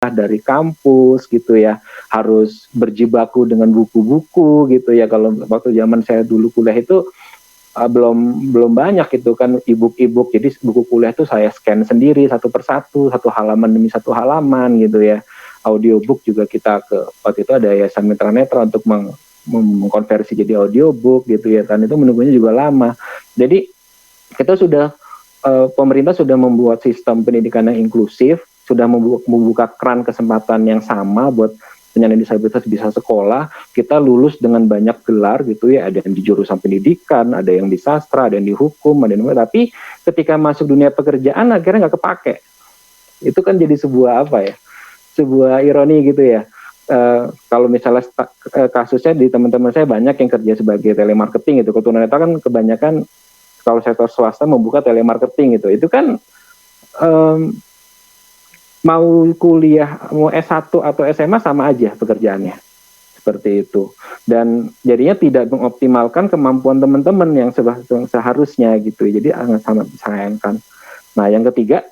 dari kampus gitu ya, harus berjibaku dengan buku-buku gitu ya. Kalau waktu zaman saya dulu kuliah itu belum banyak itu kan e-book, jadi buku kuliah itu saya scan sendiri satu persatu, satu halaman demi satu halaman gitu ya. Audiobook juga kita waktu itu ada Yayasan Mitra Netra untuk mengkonversi jadi audiobook gitu ya kan, itu menunggunya juga lama. Jadi kita sudah pemerintah sudah membuat sistem pendidikan yang inklusif, sudah membuka keran kesempatan yang sama buat penyandang disabilitas bisa sekolah. Kita lulus dengan banyak gelar gitu ya, ada yang di jurusan pendidikan, ada yang di sastra, ada yang di hukum, ada yang tapi ketika masuk dunia pekerjaan akhirnya nggak kepake. Itu kan jadi sebuah sebuah ironi gitu ya. Kalau misalnya kasusnya di teman-teman saya banyak yang kerja sebagai telemarketing gitu. Keturunan itu kan kebanyakan kalau sektor swasta membuka telemarketing gitu. Itu kan mau kuliah, mau S1 atau SMA sama aja pekerjaannya. Seperti itu. Dan jadinya tidak mengoptimalkan kemampuan teman-teman yang seharusnya gitu. Jadi sangat disayangkan. Nah, yang ketiga,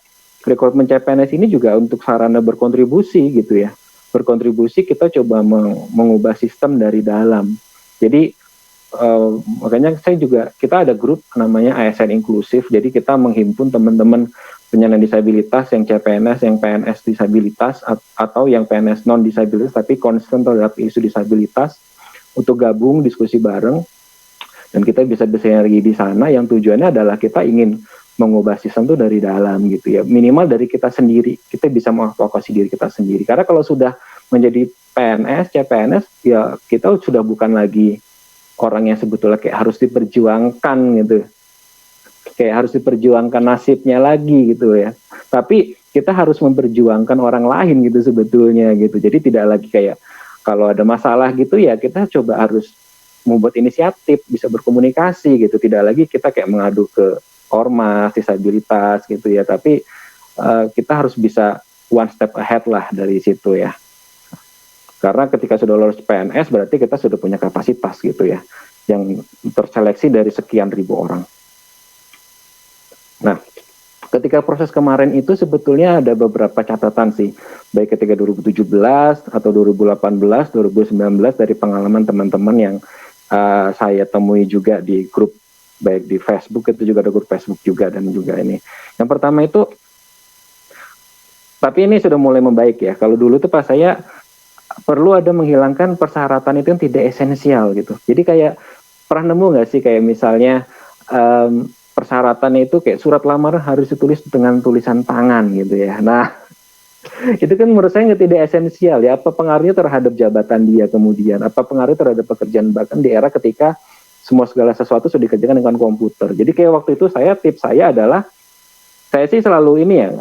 rekrutmen CPNS ini juga untuk sarana berkontribusi gitu ya. Berkontribusi kita coba mengubah sistem dari dalam. Jadi makanya kita ada grup namanya ASN Inklusif. Jadi kita menghimpun teman-teman penyandang disabilitas yang CPNS, yang PNS disabilitas atau yang PNS non disabilitas tapi concern terhadap isu disabilitas untuk gabung diskusi bareng dan kita bisa bersinergi di sana. Yang tujuannya adalah kita ingin mengubah sistem itu dari dalam gitu ya, minimal dari kita sendiri. Kita bisa mengadvokasi diri kita sendiri, karena kalau sudah menjadi PNS, CPNS ya kita sudah bukan lagi orang yang sebetulnya kayak harus diperjuangkan gitu, kayak harus diperjuangkan nasibnya lagi gitu ya, tapi kita harus memperjuangkan orang lain gitu sebetulnya gitu. Jadi tidak lagi kayak kalau ada masalah gitu ya kita coba harus membuat inisiatif, bisa berkomunikasi gitu, tidak lagi kita kayak mengadu ke ormas disabilitas gitu ya, tapi kita harus bisa one step ahead lah dari situ ya, karena ketika sudah lolos PNS berarti kita sudah punya kapasitas gitu ya, yang terseleksi dari sekian ribu orang. Nah, ketika proses kemarin itu sebetulnya ada beberapa catatan sih, baik ketika 2017 atau 2018, 2019 dari pengalaman teman-teman yang saya temui juga di grup, baik di Facebook, itu juga ada grup Facebook juga, dan juga ini. Yang pertama itu, tapi ini sudah mulai membaik ya, kalau dulu tuh pas saya perlu ada menghilangkan persyaratan itu yang tidak esensial gitu. Jadi kayak, pernah nemu nggak sih kayak misalnya, persyaratannya itu kayak surat lamaran harus ditulis dengan tulisan tangan gitu ya. Nah, itu kan menurut saya tidak esensial ya. Apa pengaruhnya terhadap jabatan dia kemudian? Apa pengaruhnya terhadap pekerjaan, bahkan di era ketika segala sesuatu sudah dikerjakan dengan komputer. Jadi kayak waktu itu tips saya adalah, saya sih selalu ini ya,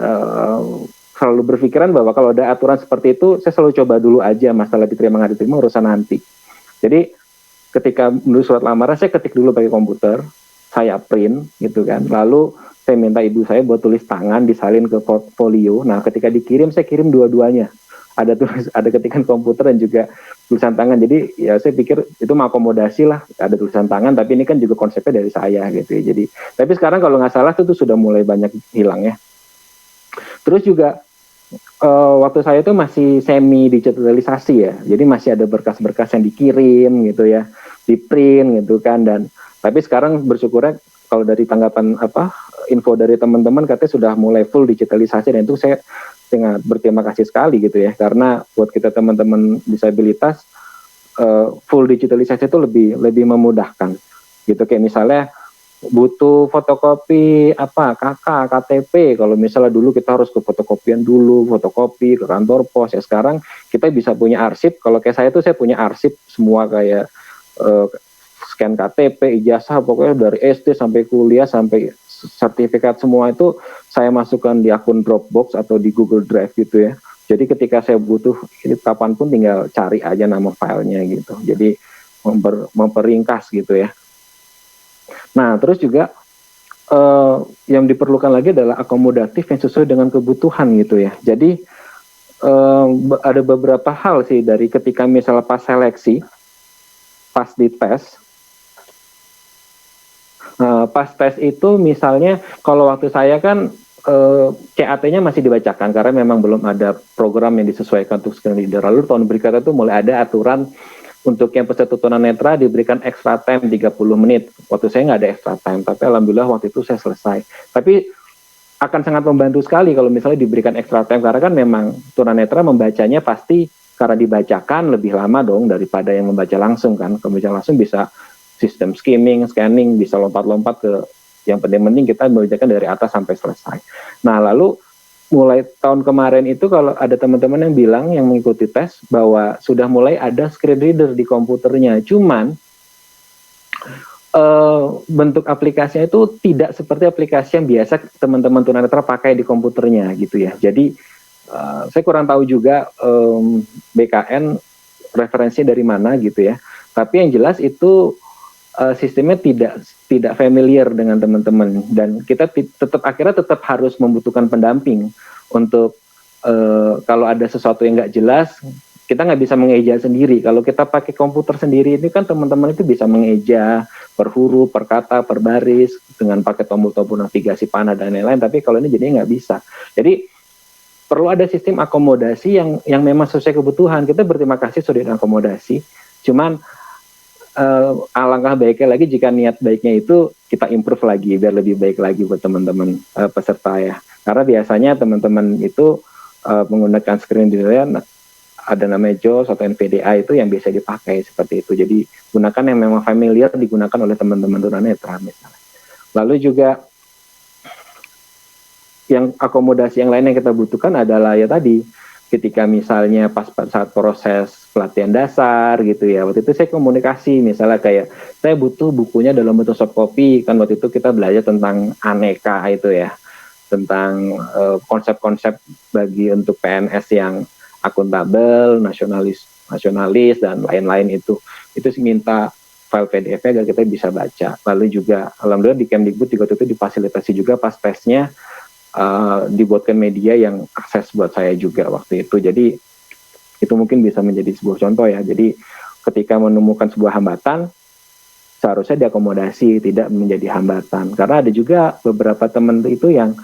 selalu berpikiran bahwa kalau ada aturan seperti itu, saya selalu coba dulu aja, masalah diterima nggak diterima urusan nanti. Jadi ketika menulis surat lamaran, saya ketik dulu pakai komputer, saya print gitu kan, lalu saya minta ibu saya buat tulis tangan, disalin ke portfolio. Nah, ketika dikirim, saya kirim dua-duanya, ada ketikan komputer dan juga tulisan tangan. Jadi ya saya pikir itu mengakomodasi lah, ada tulisan tangan, tapi ini kan juga konsepnya dari saya gitu ya. Jadi, tapi sekarang kalau nggak salah itu sudah mulai banyak hilang ya. Terus juga waktu saya itu masih semi digitalisasi ya, jadi masih ada berkas-berkas yang dikirim gitu ya, di print gitu kan. Dan tapi sekarang bersyukurnya kalau dari tanggapan info dari teman-teman katanya sudah mulai full digitalisasi, dan itu saya sangat berterima kasih sekali gitu ya, karena buat kita teman-teman disabilitas full digitalisasi itu lebih memudahkan gitu. Kayak misalnya butuh fotokopi KK, KTP, kalau misalnya dulu kita harus ke fotokopian dulu, fotokopi ke kantor pos ya, sekarang kita bisa punya arsip. Kalau kayak saya tuh saya punya arsip semua, kayak scan KTP, ijazah, pokoknya dari SD sampai kuliah sampai sertifikat semua itu saya masukkan di akun Dropbox atau di Google Drive gitu ya. Jadi ketika saya butuh kapanpun tinggal cari aja nama filenya gitu. Jadi memperingkas gitu ya. Nah, terus juga yang diperlukan lagi adalah akomodatif yang sesuai dengan kebutuhan gitu ya. Jadi ada beberapa hal sih, dari ketika misalnya pas seleksi, pas di tes, pas tes itu misalnya kalau waktu saya kan CAT-nya masih dibacakan karena memang belum ada program yang disesuaikan untuk screen reader. Lalu tahun berikutnya itu mulai ada aturan untuk yang peserta tunanetra diberikan extra time 30 menit. Waktu saya nggak ada extra time, tapi alhamdulillah waktu itu saya selesai. Tapi akan sangat membantu sekali kalau misalnya diberikan extra time, karena kan memang tunanetra membacanya pasti karena dibacakan lebih lama dong daripada yang membaca langsung kan. Kalau membaca langsung bisa sistem skimming, scanning, bisa lompat-lompat ke yang penting-penting kita membacakan dari atas sampai selesai. Nah, lalu mulai tahun kemarin itu kalau ada teman-teman yang bilang yang mengikuti tes bahwa sudah mulai ada screen reader di komputernya. Cuman bentuk aplikasinya itu tidak seperti aplikasi yang biasa teman-teman tunanetra pakai di komputernya gitu ya. Jadi saya kurang tahu juga BKN referensinya dari mana gitu ya. Tapi yang jelas itu sistemnya tidak familiar dengan teman-teman, dan kita akhirnya tetap harus membutuhkan pendamping untuk kalau ada sesuatu yang nggak jelas, kita nggak bisa mengeja sendiri. Kalau kita pakai komputer sendiri ini kan teman-teman itu bisa mengeja per huruf, per kata, per baris dengan pakai tombol-tombol navigasi panah dan lain-lain. Tapi kalau ini jadinya nggak bisa. Jadi perlu ada sistem akomodasi yang memang sesuai kebutuhan. Kita berterima kasih sudah diakomodasi. Cuman alangkah baiknya lagi jika niat baiknya itu kita improve lagi biar lebih baik lagi buat teman-teman peserta ya. Karena biasanya teman-teman itu menggunakan screen reader ada namanya JAWS atau NVDA itu yang biasa dipakai seperti itu. Jadi gunakan yang memang familiar digunakan oleh teman-teman tunanetra misalnya. Lalu juga yang akomodasi yang lain yang kita butuhkan adalah ya tadi ketika misalnya pas saat proses pelatihan dasar gitu ya, waktu itu saya komunikasi misalnya kayak saya butuh bukunya dalam bentuk soft copy, kan waktu itu kita belajar tentang aneka itu ya, tentang konsep-konsep bagi untuk PNS yang akuntabel, nasionalis dan lain-lain itu minta file PDF-nya agar kita bisa baca. Lalu juga alhamdulillah di Kemdikbud juga itu difasilitasi juga pas tesnya dibuatkan media yang akses buat saya juga waktu itu. Jadi itu mungkin bisa menjadi sebuah contoh ya. Jadi ketika menemukan sebuah hambatan seharusnya diakomodasi, tidak menjadi hambatan. Karena ada juga beberapa teman itu yang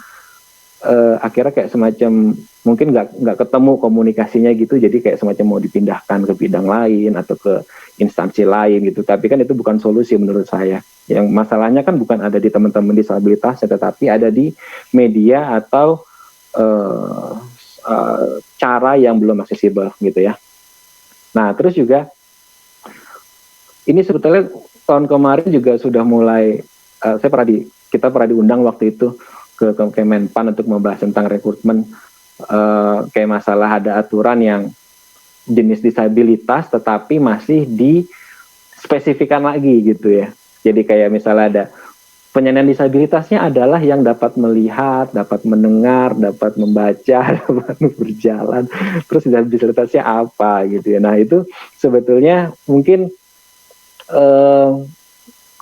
akhirnya kayak semacam mungkin nggak ketemu komunikasinya gitu, jadi kayak semacam mau dipindahkan ke bidang lain atau ke instansi lain gitu. Tapi kan itu bukan solusi menurut saya. Yang masalahnya kan bukan ada di teman-teman disabilitas, tetapi ada di media atau cara yang belum aksesibel gitu ya. Nah terus juga ini sebetulnya tahun kemarin juga sudah mulai kita pernah diundang waktu itu ke Kemenpan untuk membahas tentang rekrutmen, kayak masalah ada aturan yang jenis disabilitas tetapi masih dispesifikan lagi gitu ya. Jadi kayak misalnya ada penyandang disabilitasnya adalah yang dapat melihat, dapat mendengar, dapat membaca, dapat berjalan. Terus disabilitasnya apa gitu ya. Nah itu sebetulnya mungkin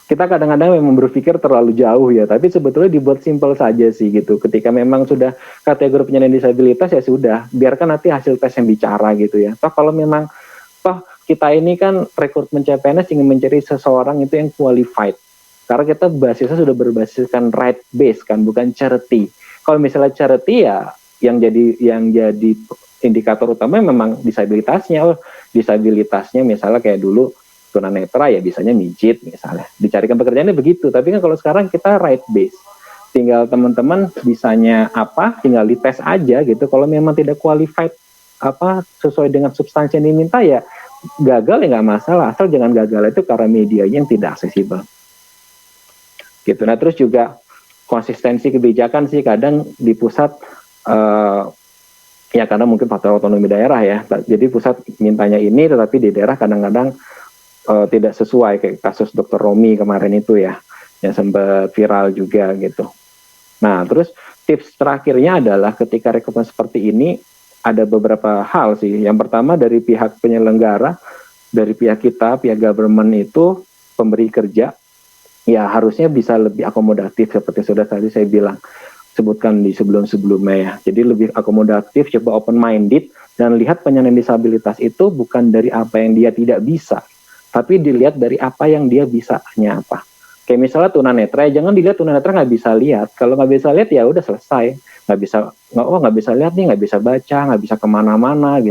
kita kadang-kadang memang berpikir terlalu jauh ya, tapi sebetulnya dibuat simpel saja sih gitu. Ketika memang sudah kategori penyandang disabilitas ya sudah, biarkan nanti hasil tes yang bicara gitu ya. Kalau memang kita ini kan rekrutmen CPNS ingin mencari seseorang itu yang qualified. Karena kita basisnya sudah berbasiskan right base kan, bukan charity. Kalau misalnya charity ya yang jadi indikator utama memang disabilitasnya. Disabilitasnya misalnya kayak dulu tunanetra ya bisanya mijit misalnya, dicarikan pekerjaannya begitu. Tapi kan kalau sekarang kita right base, tinggal teman-teman bisanya apa tinggal dites aja gitu. Kalau memang tidak qualified sesuai dengan substansi yang diminta ya gagal ya nggak masalah, asal jangan gagal itu karena medianya yang tidak aksesibel gitu. Nah terus juga konsistensi kebijakan sih kadang di pusat ya karena mungkin faktor otonomi daerah ya, jadi pusat mintanya ini tetapi di daerah kadang-kadang tidak sesuai, kayak kasus Dr. Romi kemarin itu ya, yang sempat viral juga gitu. Nah, terus tips terakhirnya adalah ketika rekrutmen seperti ini, ada beberapa hal sih. Yang pertama dari pihak penyelenggara, dari pihak kita, pihak government itu, pemberi kerja, ya harusnya bisa lebih akomodatif seperti sudah tadi saya bilang, sebutkan di sebelum-sebelumnya ya. Jadi lebih akomodatif, coba open-minded, dan lihat penyandang disabilitas itu bukan dari apa yang dia tidak bisa, tapi dilihat dari apa yang dia bisanya apa. Kayak misalnya tunanetra, jangan dilihat tunanetra nggak bisa lihat. Kalau nggak bisa lihat ya udah selesai. Nggak bisa lihat nih, nggak bisa baca, nggak bisa kemana-mana gitu.